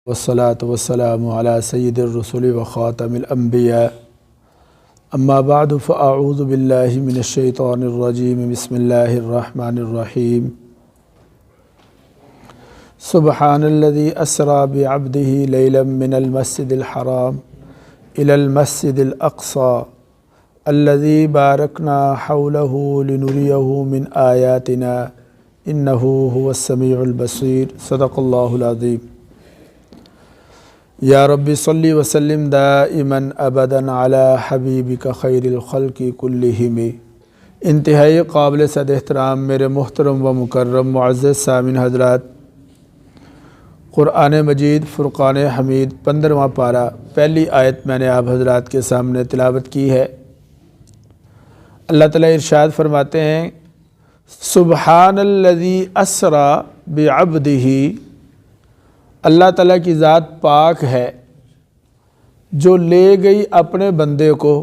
والصلاة والسلام على سید الرسل وخاتم الانبیاء اما بعد فاعوذ باللہ من الشیطان الرجیم بسم اللہ الرحمن الرحیم سبحان الذی اسری بعبدہ لیلا من المسجد الحرام الى المسجد الاقصى الذی بارکنا حولہ لنریہ من آیاتنا انہ هو السمیع البصیر صدق اللہ العظیم۔ یا رب صلی وسلم دائما ابدا علی حبیبک خیر الخلق کلہم۔ انتہائی قابل صد احترام میرے محترم و مکرم معزز سامعین حضرات، قرآن مجید فرقان حمید 15واں پارہ پہلی آیت میں نے آپ حضرات کے سامنے تلاوت کی ہے۔ اللہ تعالیٰ ارشاد فرماتے ہیں سبحان الذی اسری بعبدہ، اللہ تعالیٰ کی ذات پاک ہے جو لے گئی اپنے بندے کو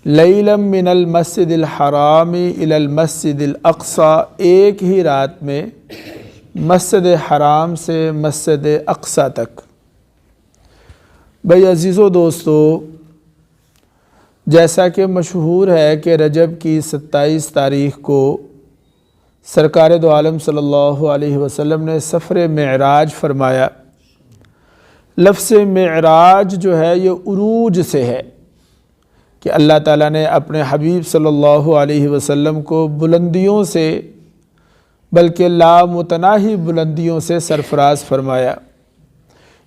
لیلا من المسجد الحرام الی المسجد الاقصی، ایک ہی رات میں مسجد حرام سے مسجد اقصی تک۔ بھئی عزیزو دوستو، جیسا کہ مشہور ہے کہ رجب کی 27 تاریخ کو سرکار دو عالم صلی اللہ علیہ وسلم نے سفر معراج فرمایا۔ لفظ معراج جو ہے یہ عروج سے ہے کہ اللہ تعالیٰ نے اپنے حبیب صلی اللہ علیہ وسلم کو بلندیوں سے بلکہ لامتناہی بلندیوں سے سرفراز فرمایا،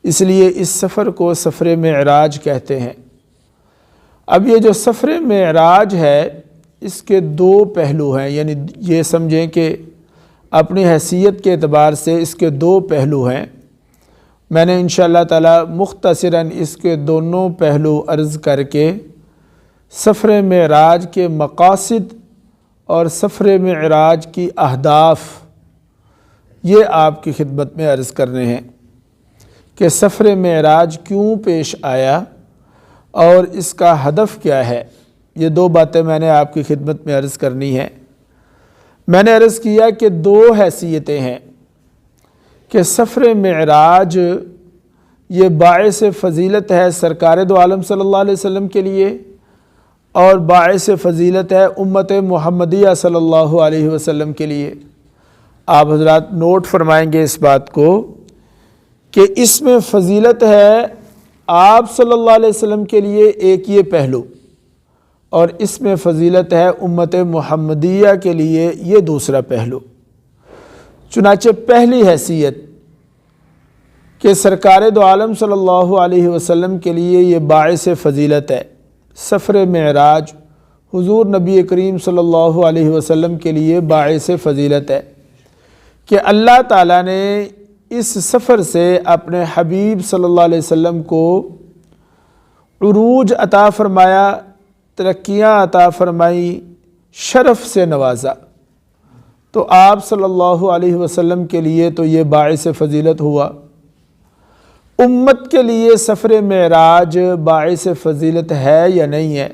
اس لیے اس سفر کو سفر معراج کہتے ہیں۔ اب یہ جو سفر معراج ہے اس کے دو پہلو ہیں، یعنی یہ سمجھیں کہ اپنی حیثیت کے اعتبار سے اس کے دو پہلو ہیں۔ میں نے انشاءاللہ تعالی مختصراً اس کے دونوں پہلو عرض کر کے سفر معراج کے مقاصد اور سفر معراج کی اہداف یہ آپ کی خدمت میں عرض کرنے ہیں کہ سفر معراج کیوں پیش آیا اور اس کا ہدف کیا ہے۔ یہ دو باتیں میں نے آپ کی خدمت میں عرض کرنی ہے۔ میں نے عرض کیا کہ دو حیثیتیں ہیں کہ سفر معراج یہ باعث فضیلت ہے سرکار دو عالم صلی اللہ علیہ وسلم کے لیے، اور باعث فضیلت ہے امت محمدیہ صلی اللہ علیہ وسلم کے لیے۔ آپ حضرات نوٹ فرمائیں گے اس بات کو کہ اس میں فضیلت ہے آپ صلی اللہ علیہ وسلم کے لیے ایک یہ پہلو، اور اس میں فضیلت ہے امت محمدیہ کے لیے یہ دوسرا پہلو۔ چنانچہ پہلی حیثیت کہ سرکار دو عالم صلی اللہ علیہ وسلم کے لیے یہ باعث فضیلت ہے، سفر معراج حضور نبی کریم صلی اللہ علیہ وسلم کے لیے باعث فضیلت ہے کہ اللہ تعالیٰ نے اس سفر سے اپنے حبیب صلی اللہ علیہ وسلم کو عروج عطا فرمایا، ترقیاں عطا فرمائی، شرف سے نوازا۔ تو آپ صلی اللہ علیہ وسلم کے لیے تو یہ باعث فضیلت ہوا۔ امت کے لیے سفر معراج باعث فضیلت ہے یا نہیں ہے،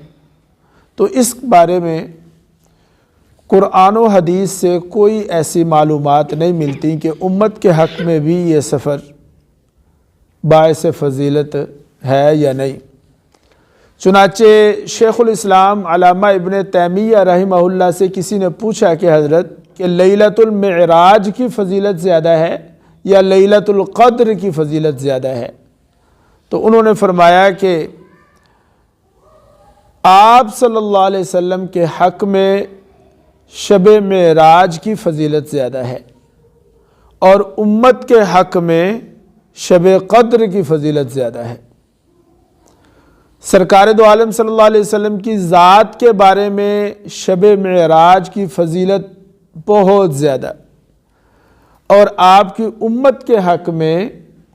تو اس بارے میں قرآن و حدیث سے کوئی ایسی معلومات نہیں ملتی کہ امت کے حق میں بھی یہ سفر باعث فضیلت ہے یا نہیں۔ چنانچہ شیخ الاسلام علامہ ابن تیمیہ رحمہ اللہ سے کسی نے پوچھا کہ حضرت کہ لیلۃ المعراج کی فضیلت زیادہ ہے یا لیلۃ القدر کی فضیلت زیادہ ہے، تو انہوں نے فرمایا کہ آپ صلی اللہ علیہ وسلم کے حق میں شب معراج کی فضیلت زیادہ ہے، اور امت کے حق میں شب قدر کی فضیلت زیادہ ہے۔ سرکار دو عالم صلی اللہ علیہ وسلم کی ذات کے بارے میں شب معراج کی فضیلت بہت زیادہ، اور آپ کی امت کے حق میں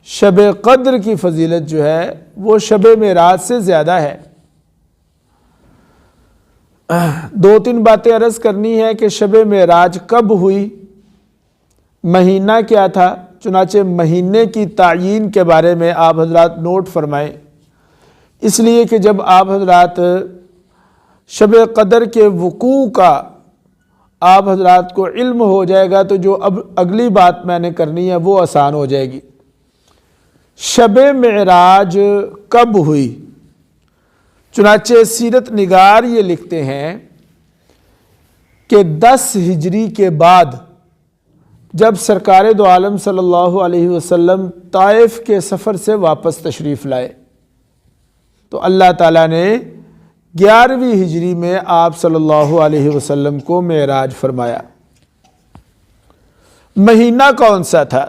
شب قدر کی فضیلت جو ہے وہ شب معراج سے زیادہ ہے۔ دو تین باتیں عرض کرنی ہے کہ شب معراج کب ہوئی، مہینہ کیا تھا۔ چنانچہ مہینے کی تعیین کے بارے میں آپ حضرات نوٹ فرمائیں، اس لیے کہ جب آپ حضرات شب قدر کے وقوع کا آپ حضرات کو علم ہو جائے گا تو جو اب اگلی بات میں نے کرنی ہے وہ آسان ہو جائے گی۔ شب معراج کب ہوئی؟ چنانچہ سیرت نگار یہ لکھتے ہیں کہ 10 ہجری کے بعد جب سرکار دو عالم صلی اللہ علیہ وسلم طائف کے سفر سے واپس تشریف لائے تو اللہ تعالیٰ نے 11ویں ہجری میں آپ صلی اللہ علیہ وسلم کو معراج فرمایا۔ مہینہ کون سا تھا؟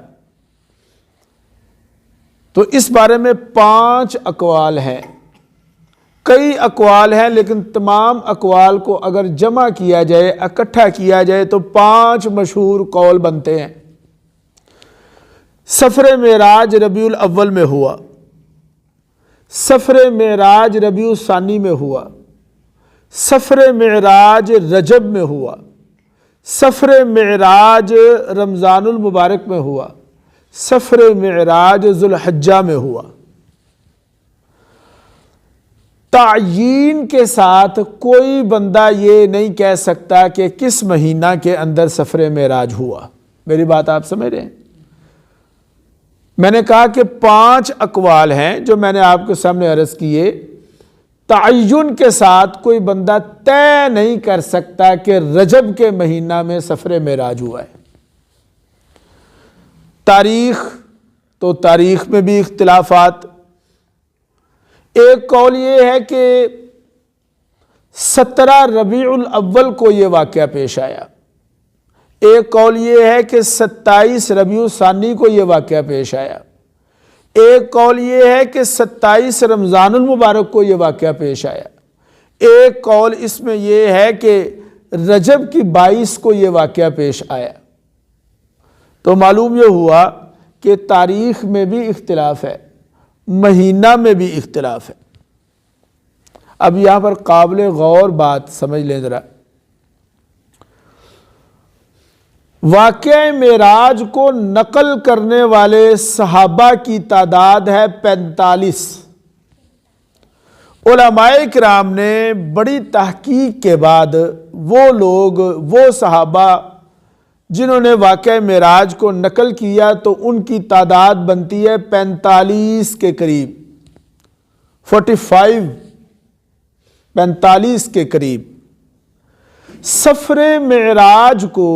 تو اس بارے میں 5 اقوال ہیں، کئی اقوال ہیں، لیکن تمام اقوال کو اگر جمع کیا جائے، اکٹھا کیا جائے تو 5 مشہور قول بنتے ہیں۔ سفر معراج ربیع الاول میں ہوا، سفر معراج ربیع الثانی میں ہوا، سفر معراج رجب میں ہوا، سفر معراج رمضان المبارک میں ہوا، سفر معراج ذوالحجہ میں ہوا۔ تعیین کے ساتھ کوئی بندہ یہ نہیں کہہ سکتا کہ کس مہینہ کے اندر سفر معراج ہوا۔ میری بات آپ سمجھ رہے ہیں؟ میں نے کہا کہ 5 اقوال ہیں جو میں نے آپ کے سامنے عرض کیے، تعین کے ساتھ کوئی بندہ طے نہیں کر سکتا کہ رجب کے مہینہ میں سفر معراج ہوا ہے۔ تاریخ تو تاریخ میں بھی اختلافات۔ ایک قول یہ ہے کہ 17 ربیع الاول کو یہ واقعہ پیش آیا، ایک قول یہ ہے کہ 27 ربیع الثانی کو یہ واقعہ پیش آیا، ایک قول یہ ہے کہ 27 رمضان المبارک کو یہ واقعہ پیش آیا، ایک قول اس میں یہ ہے کہ رجب کی 22 کو یہ واقعہ پیش آیا۔ تو معلوم یہ ہوا کہ تاریخ میں بھی اختلاف ہے، مہینہ میں بھی اختلاف ہے۔ اب یہاں پر قابل غور بات سمجھ لیں ذرا، واقعہ معراج کو نقل کرنے والے صحابہ کی تعداد ہے 45۔ علماء کرام نے بڑی تحقیق کے بعد وہ لوگ، وہ صحابہ جنہوں نے واقعہ معراج کو نقل کیا تو ان کی تعداد بنتی ہے 45 کے قریب، 45 کے قریب۔ سفر معراج کو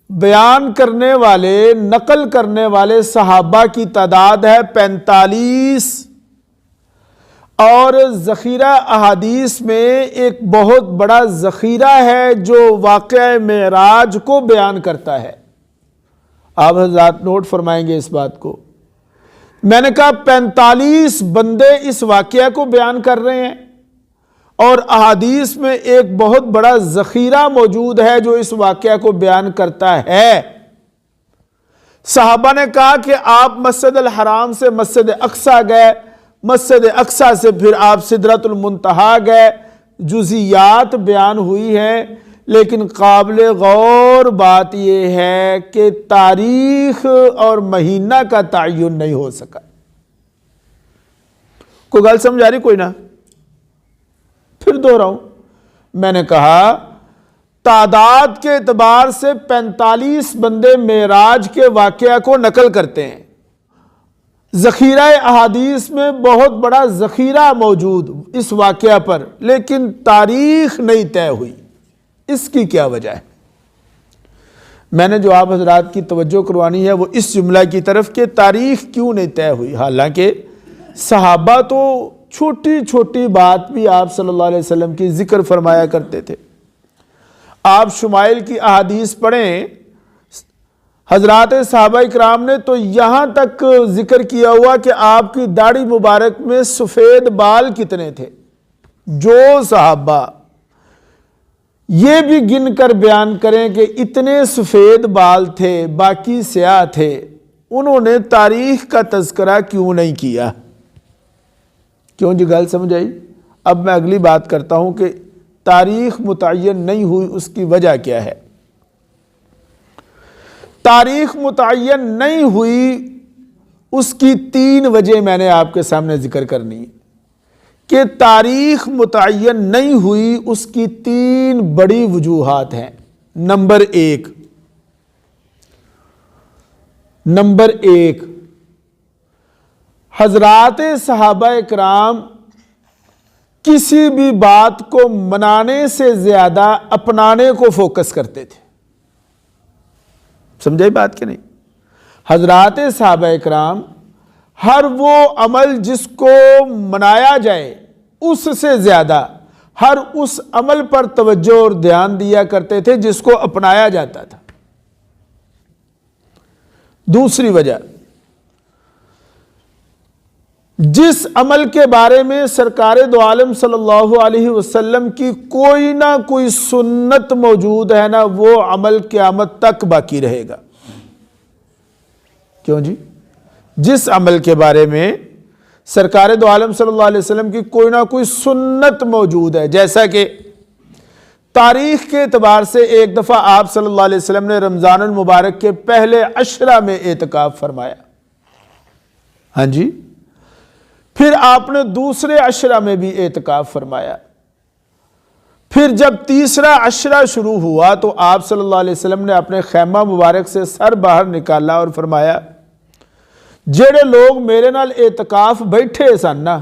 بیان کرنے والے، نقل کرنے والے صحابہ کی تعداد ہے 45، اور ذخیرہ احادیث میں ایک بہت بڑا ذخیرہ ہے جو واقعہ معراج کو بیان کرتا ہے۔ آپ حضرات نوٹ فرمائیں گے اس بات کو۔ میں نے کہا 45 بندے اس واقعہ کو بیان کر رہے ہیں، اور احادیث میں ایک بہت بڑا ذخیرہ موجود ہے جو اس واقعہ کو بیان کرتا ہے۔ صحابہ نے کہا کہ آپ مسجد الحرام سے مسجد اقصیٰ گئے، مسجد اقصیٰ سے پھر آپ سدرۃ المنتہا گئے، جزیات بیان ہوئی ہیں، لیکن قابل غور بات یہ ہے کہ تاریخ اور مہینہ کا تعین نہیں ہو سکا۔ کوئی گل سمجھ آ رہی؟ کوئی نہ؟ پھر دوہراؤں، میں نے کہا تعداد کے اعتبار سے 45 بندے معراج کے واقعہ کو نقل کرتے ہیں، ذخیرہ احادیث میں بہت بڑا ذخیرہ موجود اس واقعہ پر، لیکن تاریخ نہیں طے ہوئی۔ اس کی کیا وجہ ہے؟ میں نے جو آپ حضرات کی توجہ کروانی ہے وہ اس جملہ کی طرف کہ تاریخ کیوں نہیں طے ہوئی، حالانکہ صحابہ تو چھوٹی چھوٹی بات بھی آپ صلی اللہ علیہ وسلم کی ذکر فرمایا کرتے تھے۔ آپ شمائل کی احادیث پڑھیں، حضرات صحابہ اکرام نے تو یہاں تک ذکر کیا ہوا کہ آپ کی داڑھی مبارک میں سفید بال کتنے تھے۔ جو صحابہ یہ بھی گن کر بیان کریں کہ اتنے سفید بال تھے، باقی سیاہ تھے، انہوں نے تاریخ کا تذکرہ کیوں نہیں کیا؟ کیوں جی؟ گل سمجھ آئی؟ اب میں اگلی بات کرتا ہوں کہ تاریخ متعین نہیں ہوئی، اس کی وجہ کیا ہے؟ تاریخ متعین نہیں ہوئی اس کی 3 وجہ میں نے آپ کے سامنے ذکر کرنی ہے کہ تاریخ متعین نہیں ہوئی، اس کی 3 بڑی وجوہات ہیں۔ نمبر ایک حضرات صحابہ کرام کسی بھی بات کو منانے سے زیادہ اپنانے کو فوکس کرتے تھے. سمجھے بات کہ نہیں؟ حضرات صحابہ کرام ہر وہ عمل جس کو منایا جائے اس سے زیادہ ہر اس عمل پر توجہ اور دھیان دیا کرتے تھے جس کو اپنایا جاتا تھا. دوسری وجہ، جس عمل کے بارے میں سرکار دو عالم صلی اللہ علیہ وسلم کی کوئی نہ کوئی سنت موجود ہے نا، وہ عمل قیامت تک باقی رہے گا. کیوں جی؟ جس عمل کے بارے میں سرکار دو عالم صلی اللہ علیہ وسلم کی کوئی نہ کوئی سنت موجود ہے، جیسا کہ تاریخ کے اعتبار سے ایک دفعہ آپ صلی اللہ علیہ وسلم نے رمضان المبارک کے پہلے عشرہ میں اعتکاف فرمایا. ہاں جی. پھر آپ نے دوسرے عشرہ میں بھی اعتکاف فرمایا. پھر جب تیسرا عشرہ شروع ہوا تو آپ صلی اللہ علیہ وسلم نے اپنے خیمہ مبارک سے سر باہر نکالا اور فرمایا، جڑے لوگ میرے نال اعتکاف بیٹھے سن نا،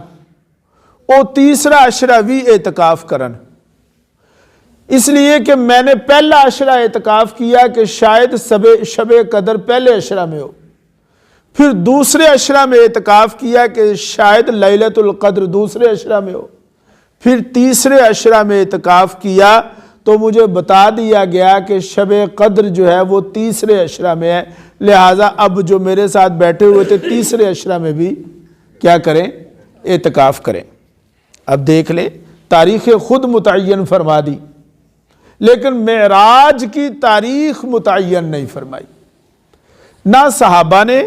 وہ تیسرا عشرہ بھی اعتکاف کرن. اس لیے کہ میں نے پہلا عشرہ اعتکاف کیا کہ شاید شب قدر پہلے عشرہ میں ہو، پھر دوسرے عشرہ میں اعتکاف کیا کہ شاید لیلۃ القدر دوسرے عشرہ میں ہو، پھر تیسرے عشرہ میں اعتکاف کیا تو مجھے بتا دیا گیا کہ شب قدر جو ہے وہ تیسرے عشرہ میں ہے، لہٰذا اب جو میرے ساتھ بیٹھے ہوئے تھے تیسرے عشرہ میں بھی کیا کریں؟ اعتکاف کریں. اب دیکھ لیں، تاریخ خود متعین فرما دی لیکن معراج کی تاریخ متعین نہیں فرمائی، نہ صحابہ نے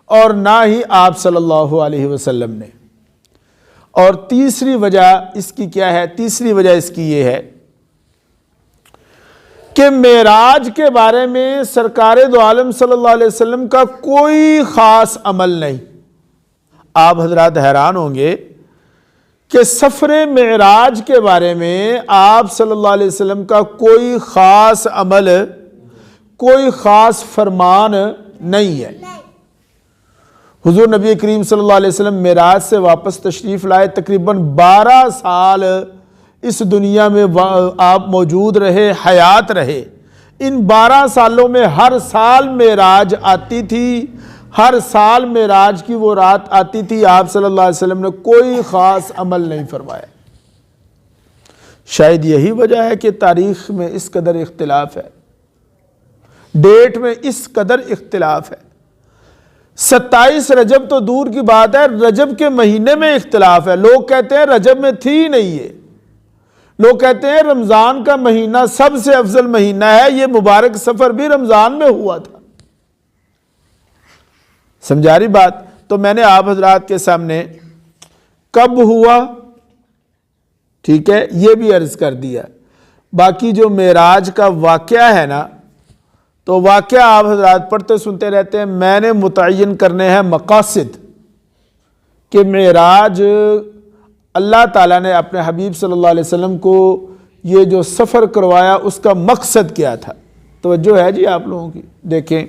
اور نہ ہی آپ صلی اللہ علیہ وسلم نے. اور تیسری وجہ اس کی کیا ہے؟ تیسری وجہ اس کی یہ ہے کہ معراج کے بارے میں سرکار دو عالم صلی اللہ علیہ وسلم کا کوئی خاص عمل نہیں. آپ حضرات حیران ہوں گے کہ سفر معراج کے بارے میں آپ صلی اللہ علیہ وسلم کا کوئی خاص عمل، کوئی خاص فرمان نہیں ہے. حضور نبی کریم صلی اللہ علیہ وسلم معراج سے واپس تشریف لائے، تقریباً 12 سال اس دنیا میں آپ موجود رہے، حیات رہے. ان 12 سالوں میں ہر سال معراج آتی تھی، ہر سال معراج کی وہ رات آتی تھی. آپ صلی اللہ علیہ وسلم نے کوئی خاص عمل نہیں فرمایا. شاید یہی وجہ ہے کہ تاریخ میں اس قدر اختلاف ہے، ڈیٹ میں اس قدر اختلاف ہے. 27 رجب تو دور کی بات ہے، رجب کے مہینے میں اختلاف ہے. لوگ کہتے ہیں رجب میں تھی نہیں ہے، لوگ کہتے ہیں رمضان کا مہینہ سب سے افضل مہینہ ہے، یہ مبارک سفر بھی رمضان میں ہوا تھا. سمجھا رہی بات؟ تو میں نے آپ حضرات کے سامنے کب ہوا، ٹھیک ہے، یہ بھی عرض کر دیا. باقی جو معراج کا واقعہ ہے نا، تو واقعہ آپ حضرات پڑھتے سنتے رہتے ہیں. میں نے متعین کرنے ہیں مقاصد کہ معراج اللہ تعالیٰ نے اپنے حبیب صلی اللہ علیہ وسلم کو یہ جو سفر کروایا اس کا مقصد کیا تھا. توجہ ہے جی آپ لوگوں کی؟ دیکھیں،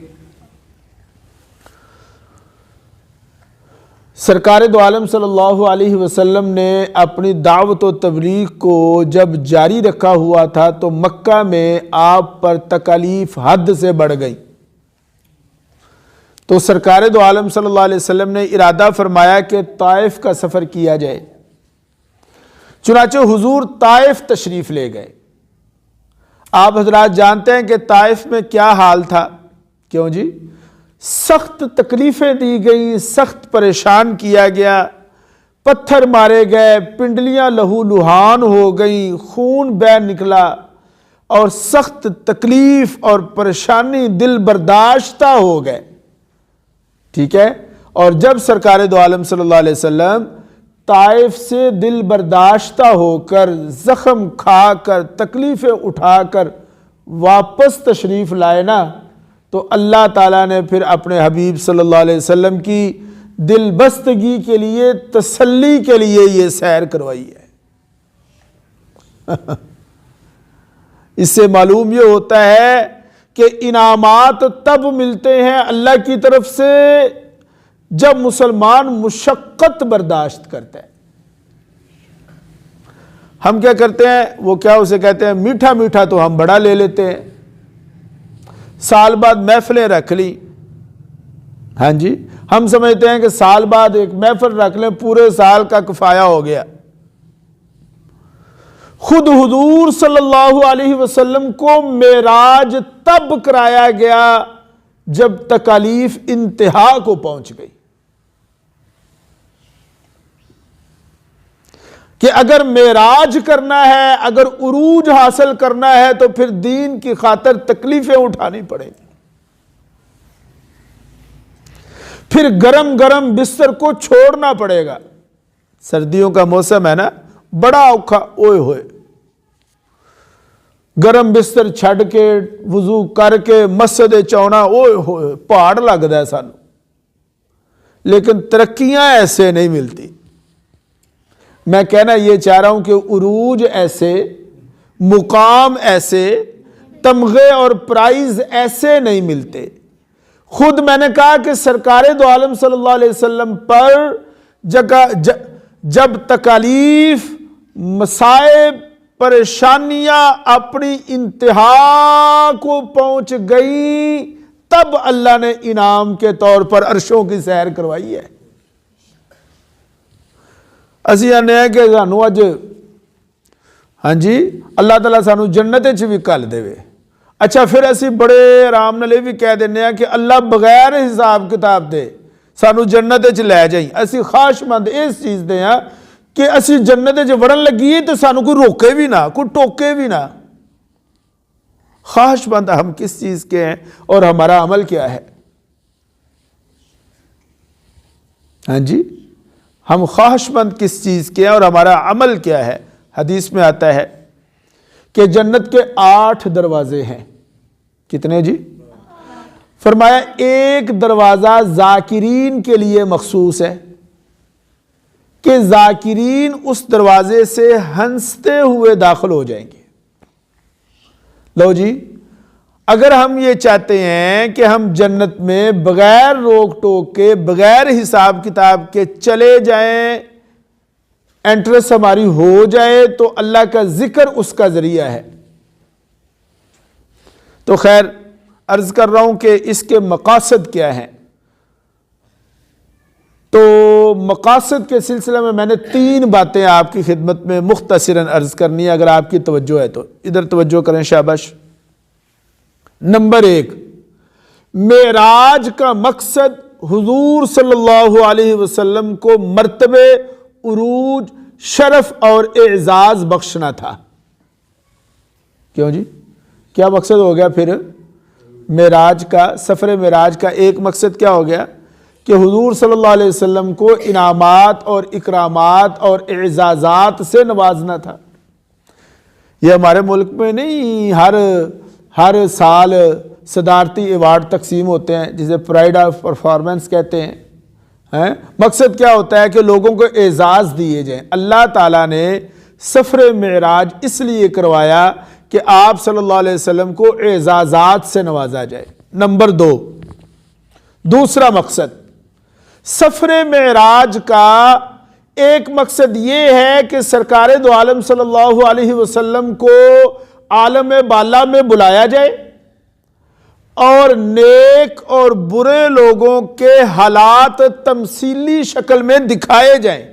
سرکار دو عالم صلی اللہ علیہ وسلم نے اپنی دعوت و تبلیغ کو جب جاری رکھا ہوا تھا تو مکہ میں آپ پر تکالیف حد سے بڑھ گئی. تو سرکار دو عالم صلی اللہ علیہ وسلم نے ارادہ فرمایا کہ طائف کا سفر کیا جائے. چنانچہ حضور طائف تشریف لے گئے. آپ حضرات جانتے ہیں کہ طائف میں کیا حال تھا. کیوں جی؟ سخت تکلیفیں دی گئیں، سخت پریشان کیا گیا، پتھر مارے گئے، پنڈلیاں لہو لہان ہو گئیں، خون بہہ نکلا اور سخت تکلیف اور پریشانی دل برداشتہ ہو گئے. ٹھیک ہے. اور جب سرکار دو عالم صلی اللہ علیہ وسلم طائف سے دل برداشتہ ہو کر، زخم کھا کر، تکلیفیں اٹھا کر واپس تشریف لائے نا، تو اللہ تعالیٰ نے پھر اپنے حبیب صلی اللہ علیہ وسلم کی دل بستگی کے لیے، تسلی کے لیے یہ سیر کروائی ہے. اس سے معلوم یہ ہوتا ہے کہ انعامات تب ملتے ہیں اللہ کی طرف سے جب مسلمان مشقت برداشت کرتا ہے. ہم کیا کرتے ہیں، وہ کیا اسے کہتے ہیں، میٹھا میٹھا تو ہم بڑا لے لیتے ہیں. سال بعد محفلیں رکھ لی، ہاں جی، ہم سمجھتے ہیں کہ سال بعد ایک محفل رکھ لیں پورے سال کا کفایہ ہو گیا. خود حضور صلی اللہ علیہ وسلم کو معراج تب کرایا گیا جب تکالیف انتہا کو پہنچ گئی، کہ اگر معراج کرنا ہے، اگر عروج حاصل کرنا ہے تو پھر دین کی خاطر تکلیفیں اٹھانی پڑیں گی. پھر گرم گرم بستر کو چھوڑنا پڑے گا. سردیوں کا موسم ہے نا، بڑا اوکھا، اوئے ہوئے گرم بستر چھڑ کے وضو کر کے مسجد چونا، اوئے ہوئے پہاڑ لگتا ہے سانو. لیکن ترقیاں ایسے نہیں ملتی. میں کہنا یہ چاہ رہا ہوں کہ عروج ایسے، مقام ایسے، تمغے اور پرائز ایسے نہیں ملتے. خود میں نے کہا کہ سرکار دو عالم صلی اللہ علیہ وسلم پر جب تکالیف، مصائب، پریشانیاں اپنی انتہا کو پہنچ گئی، تب اللہ نے انعام کے طور پر عرشوں کی سیر کروائی ہے. اسی آنے ہیں کہ سانو اج، ہاں جی، اللہ تعالیٰ سانو جنت وچ بھی کل دے. اچھا پھر اسی بڑے آرام نال بھی کہہ دینے ہیں کہ اللہ بغیر حساب کتاب دے سانو جنت وچ لے جائیں. اسی خواہش مند اس چیز دے ہیں کہ اسی جنت وچ وڑن لگیے تو سانو کوئی روکے بھی نہ، کوئی ٹوکے بھی نہ. خواہش مند ہم کس چیز کے ہیں اور ہمارا عمل کیا ہے؟ ہاں جی، ہم خواہش مند کس چیز کے ہیں اور ہمارا عمل کیا ہے؟ حدیث میں آتا ہے کہ جنت کے 8 دروازے ہیں. کتنے جی؟ فرمایا ایک دروازہ ذاکرین کے لیے مخصوص ہے کہ ذاکرین اس دروازے سے ہنستے ہوئے داخل ہو جائیں گے. لو جی، اگر ہم یہ چاہتے ہیں کہ ہم جنت میں بغیر روک ٹوک کے، بغیر حساب کتاب کے چلے جائیں، انٹرس ہماری ہو جائے، تو اللہ کا ذکر اس کا ذریعہ ہے. تو خیر عرض کر رہا ہوں کہ اس کے مقاصد کیا ہیں. تو مقاصد کے سلسلے میں نے 3 باتیں آپ کی خدمت میں مختصراً عرض کرنی ہے، اگر آپ کی توجہ ہے تو ادھر توجہ کریں، شاباش. نمبر 1، معراج کا مقصد حضور صلی اللہ علیہ وسلم کو مرتبے، عروج، شرف اور اعزاز بخشنا تھا. کیوں جی؟ کیا مقصد ہو گیا پھر معراج کا؟ سفر معراج کا ایک مقصد کیا ہو گیا کہ حضور صلی اللہ علیہ وسلم کو انعامات اور اکرامات اور اعزازات سے نوازنا تھا. یہ ہمارے ملک میں نہیں ہر سال صدارتی ایوارڈ تقسیم ہوتے ہیں جسے پرائڈ آف پرفارمنس کہتے ہیں. مقصد کیا ہوتا ہے کہ لوگوں کو اعزاز دیے جائیں. اللہ تعالیٰ نے سفر معراج اس لیے کروایا کہ آپ صلی اللہ علیہ وسلم کو اعزازات سے نوازا جائے. نمبر 2، دوسرا مقصد سفر معراج کا ایک مقصد یہ ہے کہ سرکار دو عالم صلی اللہ علیہ وسلم کو عالم بالا میں بلایا جائے اور نیک اور برے لوگوں کے حالات تمثیلی شکل میں دکھائے جائیں.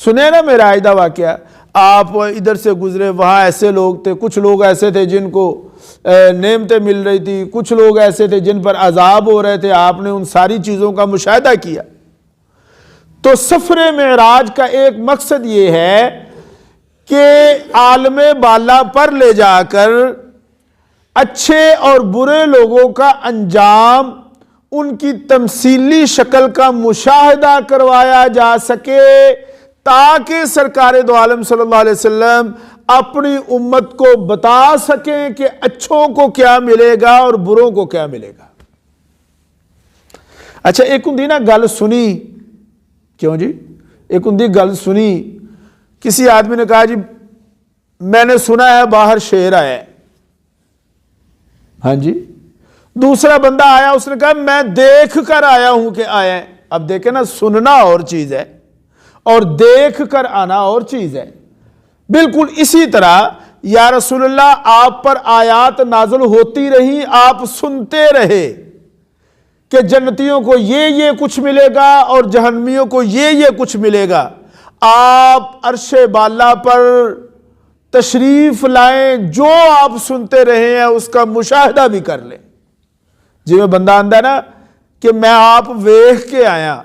سنے نا معراج دا واقعہ، آپ ادھر سے گزرے، وہاں ایسے لوگ تھے، کچھ لوگ ایسے تھے جن کو نعمتیں مل رہی تھی، کچھ لوگ ایسے تھے جن پر عذاب ہو رہے تھے. آپ نے ان ساری چیزوں کا مشاہدہ کیا. تو سفر معراج کا ایک مقصد یہ ہے کہ عالم بالا پر لے جا کر اچھے اور برے لوگوں کا انجام، ان کی تمثیلی شکل کا مشاہدہ کروایا جا سکے، تاکہ سرکار دو عالم صلی اللہ علیہ وسلم اپنی امت کو بتا سکیں کہ اچھوں کو کیا ملے گا اور بروں کو کیا ملے گا. اچھا ایک ہندی نا گل سنی، کیوں جی؟ ایک ہندی گل سنی، کسی آدمی نے کہا جی میں نے سنا ہے باہر شیر آیا ہے. ہاں جی، دوسرا بندہ آیا, اس نے کہا میں دیکھ کر آیا ہوں کہ آیا ہے. اب دیکھیں نا, سننا اور چیز ہے اور دیکھ کر آنا اور چیز ہے. بالکل اسی طرح یا رسول اللہ آپ پر آیات نازل ہوتی رہی, آپ سنتے رہے کہ جنتیوں کو یہ کچھ ملے گا اور جہنمیوں کو یہ کچھ ملے گا. آپ عرش بالا پر تشریف لائیں, جو آپ سنتے رہے ہیں اس کا مشاہدہ بھی کر لیں. جی میں بندہ آندہ نا کہ میں آپ ویکھ کے آیا,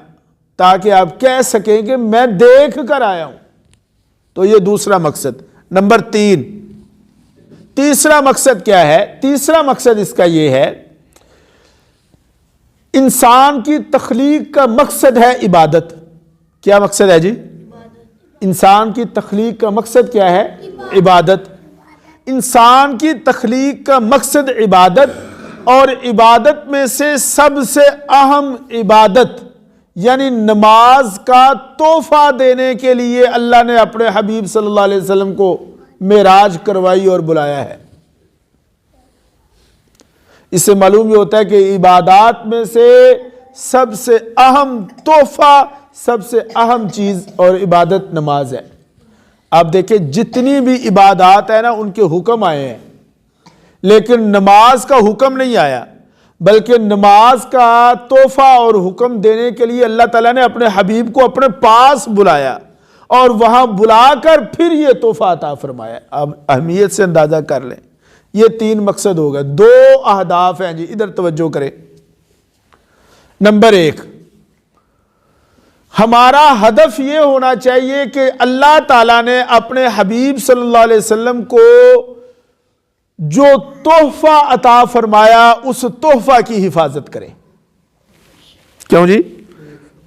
تاکہ آپ کہہ سکیں کہ میں دیکھ کر آیا ہوں. تو یہ دوسرا مقصد. نمبر 3, تیسرا مقصد کیا ہے؟ تیسرا مقصد اس کا یہ ہے, انسان کی تخلیق کا مقصد ہے عبادت. کیا مقصد ہے جی؟ انسان کی تخلیق کا مقصد کیا ہے؟ عبادت. انسان کی تخلیق کا مقصد عبادت, اور عبادت میں سے سب سے اہم عبادت یعنی نماز کا تحفہ دینے کے لیے اللہ نے اپنے حبیب صلی اللہ علیہ وسلم کو معراج کروائی اور بلایا ہے. اس سے معلوم یہ ہوتا ہے کہ عبادات میں سے سب سے اہم تحفہ, سب سے اہم چیز اور عبادت نماز ہے. آپ دیکھیں جتنی بھی عبادات ہیں نا ان کے حکم آئے ہیں, لیکن نماز کا حکم نہیں آیا, بلکہ نماز کا تحفہ اور حکم دینے کے لیے اللہ تعالیٰ نے اپنے حبیب کو اپنے پاس بلایا اور وہاں بلا کر پھر یہ تحفہ عطا فرمایا. اب اہمیت سے اندازہ کر لیں. یہ 3 مقصد ہو گئے. 2 اہداف ہیں جی, ادھر توجہ کریں. نمبر 1, ہمارا ہدف یہ ہونا چاہیے کہ اللہ تعالیٰ نے اپنے حبیب صلی اللہ علیہ وسلم کو جو تحفہ عطا فرمایا اس تحفہ کی حفاظت کریں. کیوں جی؟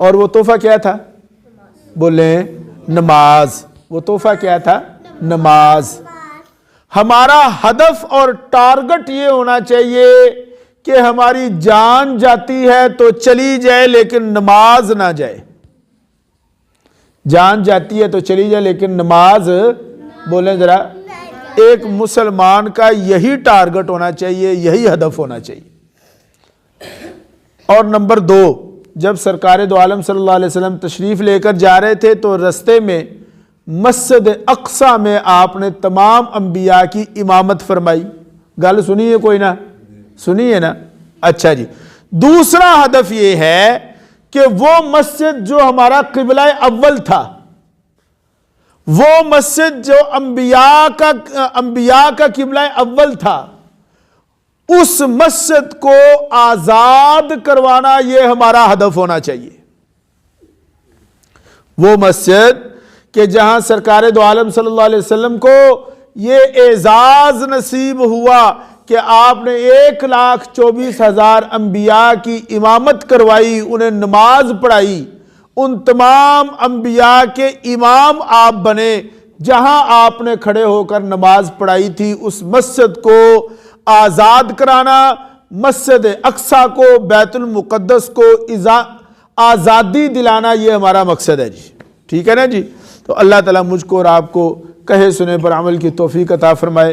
اور وہ تحفہ کیا تھا؟ بولیں نماز. وہ تحفہ کیا تھا؟ نماز. ہمارا ہدف اور ٹارگٹ یہ ہونا چاہیے کہ ہماری جان جاتی ہے تو چلی جائے لیکن نماز نہ جائے. جان جاتی ہے تو چلی جائے لیکن نماز, بولیں ذرا. ایک مسلمان کا یہی ٹارگٹ ہونا چاہیے, یہی ہدف ہونا چاہیے. اور نمبر 2, جب سرکار دو عالم صلی اللہ علیہ وسلم تشریف لے کر جا رہے تھے تو رستے میں مسجد اقصی میں آپ نے تمام انبیاء کی امامت فرمائی. گل سنی ہے کوئی نہ؟ سنی ہے نا؟ اچھا جی. دوسرا ہدف یہ ہے کہ وہ مسجد جو ہمارا قبلہ اول تھا, وہ مسجد جو انبیاء کا قبلہ اول تھا, اس مسجد کو آزاد کروانا یہ ہمارا ہدف ہونا چاہیے. وہ مسجد کہ جہاں سرکار دو عالم صلی اللہ علیہ وسلم کو یہ اعزاز نصیب ہوا کہ آپ نے 1,24,000 انبیاء کی امامت کروائی, انہیں نماز پڑھائی, ان تمام انبیاء کے امام آپ بنے. جہاں آپ نے کھڑے ہو کر نماز پڑھائی تھی اس مسجد کو آزاد کرانا, مسجد اقصی کو, بیت المقدس کو آزادی دلانا, یہ ہمارا مقصد ہے جی. ٹھیک ہے نا جی؟ تو اللہ تعالیٰ مجھ کو اور آپ کو کہے سنے پر عمل کی توفیق عطا فرمائے.